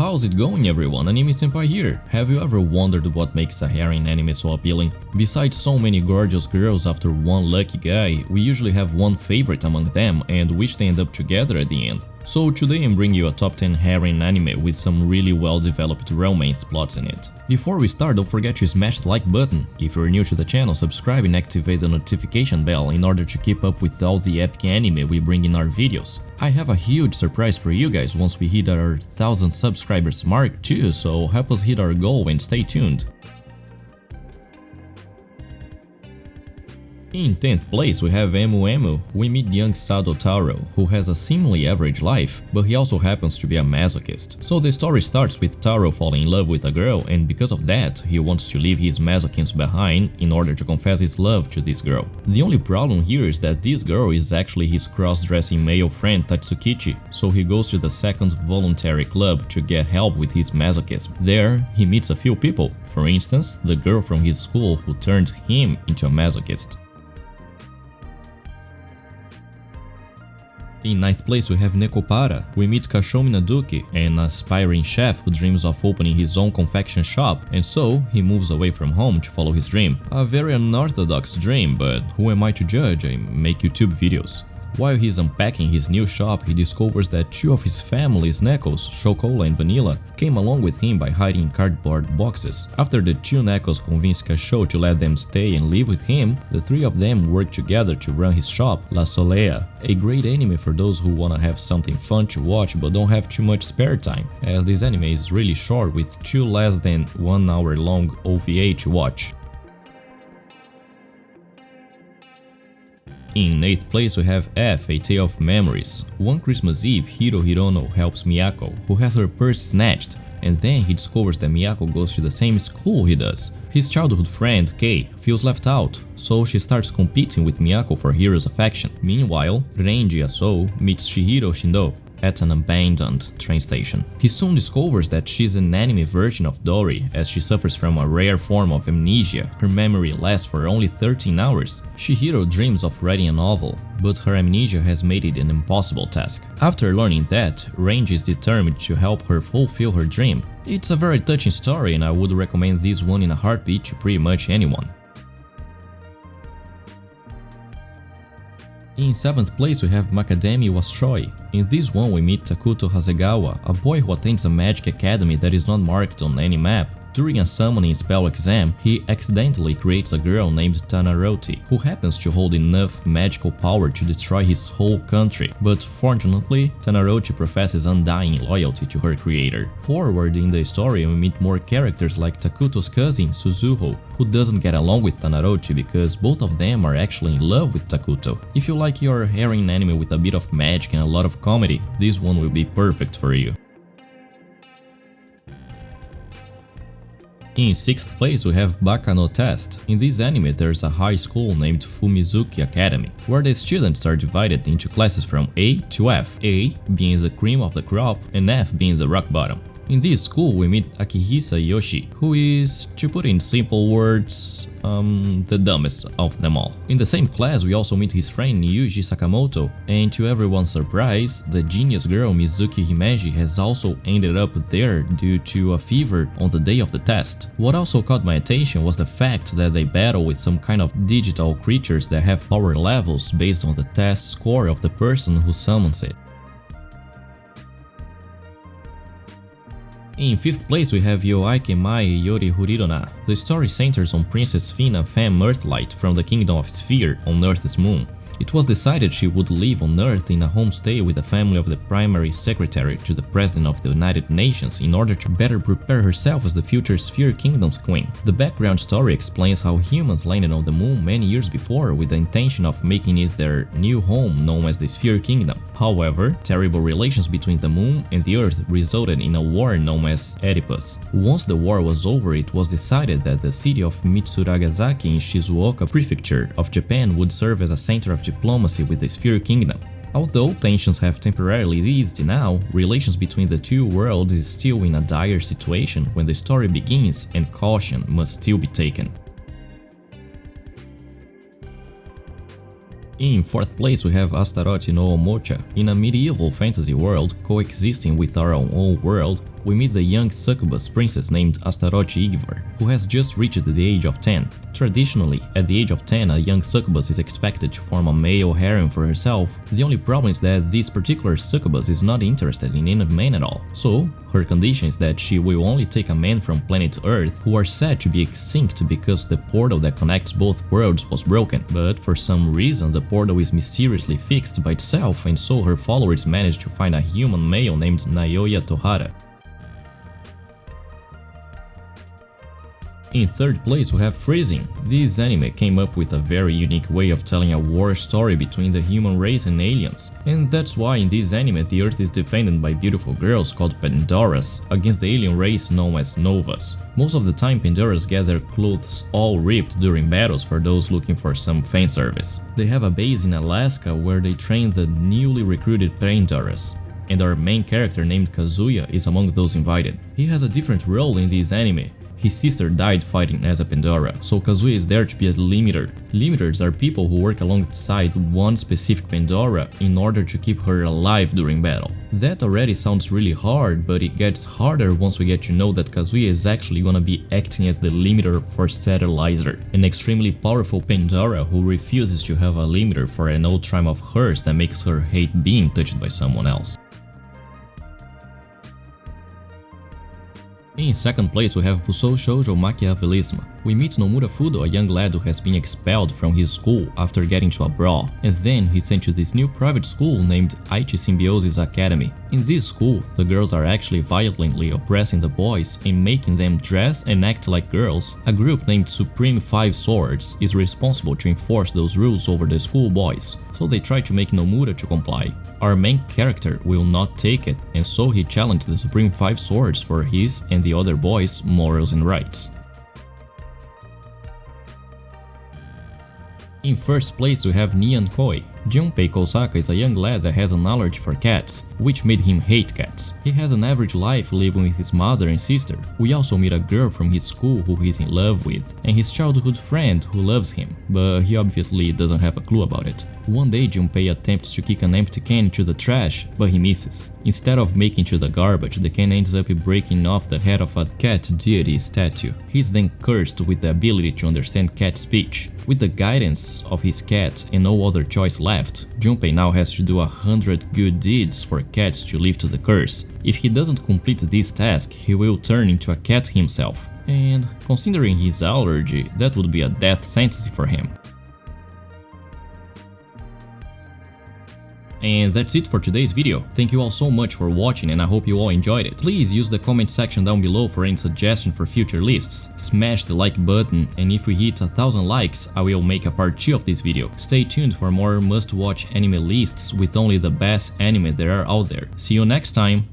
How's it going, everyone? AnimeSenpai here. Have you ever wondered what makes a harem anime so appealing? Besides so many gorgeous girls after one lucky guy, we usually have one favorite among them and wish they end up together at the end. So today I'm bringing you a top 10 harem anime with some really well developed romance plots in it. Before we start, don't forget to smash the like button. If you're new to the channel, subscribe and activate the notification bell in order to keep up with all the epic anime we bring in our videos. I have a huge surprise for you guys once we hit our 1000 subscribers mark too, so help us hit our goal and stay tuned. In 10th place, we have ᴅᴜᴜᴜ. We meet young Sado Taro, who has a seemingly average life, but he also happens to be a masochist. So the story starts with Taro falling in love with a girl, and because of that, he wants to leave his masochism behind in order to confess his love to this girl. The only problem here is that this girl is actually his cross-dressing male friend Tatsukichi, so he goes to the second voluntary club to get help with his masochism. There, he meets a few people, for instance, the girl from his school who turned him into a masochist. In 9th place, we have Nekopara. We meet Kashomi Naduki, an aspiring chef who dreams of opening his own confection shop, and so he moves away from home to follow his dream. A very unorthodox dream, but who am I to judge? I make YouTube videos. While he's unpacking his new shop, he discovers that two of his family's Nekos, Chocola and Vanilla, came along with him by hiding in cardboard boxes. After the two Nekos convince Kasho to let them stay and live with him, the three of them work together to run his shop, La Solea, a great anime for those who wanna have something fun to watch but don't have too much spare time, as this anime is really short with 2 less than 1 hour long OVA to watch. In 8th place, we have F, A Tale of Memories. One Christmas Eve, Hiro Hirono helps Miyako, who has her purse snatched, and then he discovers that Miyako goes to the same school he does. His childhood friend, Kei, feels left out, so she starts competing with Miyako for Hiro's affection. Meanwhile, Renji Asou meets Shihiro Shindo at an abandoned train station. He soon discovers that she's an anime version of Dori, as she suffers from a rare form of amnesia. Her memory lasts for only 13 hours. Shihiro dreams of writing a novel, but her amnesia has made it an impossible task. After learning that, Range is determined to help her fulfill her dream. It's a very touching story, and I would recommend this one in a heartbeat to pretty much anyone. In 7th place, we have Macadamia Washoi. In this one, we meet Takuto Hasegawa, a boy who attends a magic academy that is not marked on any map. During a summoning spell exam, he accidentally creates a girl named Tanaroti, who happens to hold enough magical power to destroy his whole country, but fortunately, Tanaroti professes undying loyalty to her creator. Forward in the story, we meet more characters like Takuto's cousin, Suzuho, who doesn't get along with Tanaroti because both of them are actually in love with Takuto. If you like your harem anime with a bit of magic and a lot of comedy, this one will be perfect for you. In 6th place, we have Baka no Test. In this anime, there's a high school named Fumizuki Academy, where the students are divided into classes from A to F, A being the cream of the crop and F being the rock bottom. In this school, we meet Akihisa Yoshi, who is, to put in simple words, the dumbest of them all. In the same class, we also meet his friend Yuji Sakamoto, and to everyone's surprise, the genius girl Mizuki Himeji has also ended up there due to a fever on the day of the test. What also caught my attention was the fact that they battle with some kind of digital creatures that have power levels based on the test score of the person who summons it. In 5th place, we have Yoaike Mai Yori Hurirona. The story centers on Princess Fina Femme Earthlight from the Kingdom of Sphere on Earth's moon. It was decided she would live on Earth in a homestay with the family of the primary secretary to the President of the United Nations in order to better prepare herself as the future Sphere Kingdom's queen. The background story explains how humans landed on the moon many years before with the intention of making it their new home known as the Sphere Kingdom. However, terrible relations between the moon and the Earth resulted in a war known as Oedipus. Once the war was over, it was decided that the city of Mitsurugasaki in Shizuoka Prefecture of Japan would serve as a center of diplomacy with the Sphere Kingdom. Although tensions have temporarily eased now, relations between the two worlds is still in a dire situation when the story begins and caution must still be taken. In 4th place, we have Astaroth no Omocha. In a medieval fantasy world coexisting with our own world, we meet the young succubus princess named ᴛᴏᴘɪᴄ, who has just reached the age of 10. Traditionally, at the age of 10, a young succubus is expected to form a male harem for herself. The only problem is that this particular succubus is not interested in any man at all. So, her condition is that she will only take a man from planet Earth who are said to be extinct because the portal that connects both worlds was broken. But for some reason, the portal is mysteriously fixed by itself, and so her followers manage to find a human male named Naoya Tohara. In third place, we have Freezing. This anime came up with a very unique way of telling a war story between the human race and aliens. And that's why in this anime the Earth is defended by beautiful girls called Pandoras against the alien race known as Novas. Most of the time Pandoras get their clothes all ripped during battles for those looking for some fan service. They have a base in Alaska where they train the newly recruited Pandoras. And our main character named Kazuya is among those invited. He has a different role in this anime. His sister died fighting as a Pandora, so Kazuya is there to be a limiter. Limiters are people who work alongside one specific Pandora in order to keep her alive during battle. That already sounds really hard, but it gets harder once we get to know that Kazuya is actually gonna be acting as the limiter for Satellizer, an extremely powerful Pandora who refuses to have a limiter for an old tribe of hers that makes her hate being touched by someone else. In second place, we have Busou Shoujo Machiavellism. We meet Nomura Fudo, a young lad who has been expelled from his school after getting to a brawl, and then he's sent to this new private school named Aichi Symbiosis Academy. In this school, the girls are actually violently oppressing the boys and making them dress and act like girls. A group named Supreme Five Swords is responsible to enforce those rules over the school boys, so they try to make Nomura to comply. Our main character will not take it, and so he challenged the Supreme Five Swords for his and the other boys' morals and rights. In first place, we have Nyan Koi. Junpei Kosaka is a young lad that has an allergy for cats, which made him hate cats. He has an average life living with his mother and sister. We also meet a girl from his school who he's in love with, and his childhood friend who loves him, but he obviously doesn't have a clue about it. One day Junpei attempts to kick an empty can into the trash, but he misses. Instead of making to the garbage, the can ends up breaking off the head of a cat deity statue. He's then cursed with the ability to understand cat speech. With the guidance of his cat and no other choice left, Junpei now has to do 100 good deeds for cats to lift the curse. If he doesn't complete this task, he will turn into a cat himself. And considering his allergy, that would be a death sentence for him. And that's it for today's video. Thank you all so much for watching, and I hope you all enjoyed it. Please use the comment section down below for any suggestion for future lists. Smash the like button, and if we hit 1000 likes, I will make a part 2 of this video. Stay tuned for more must-watch anime lists with only the best anime there are out there. See you next time!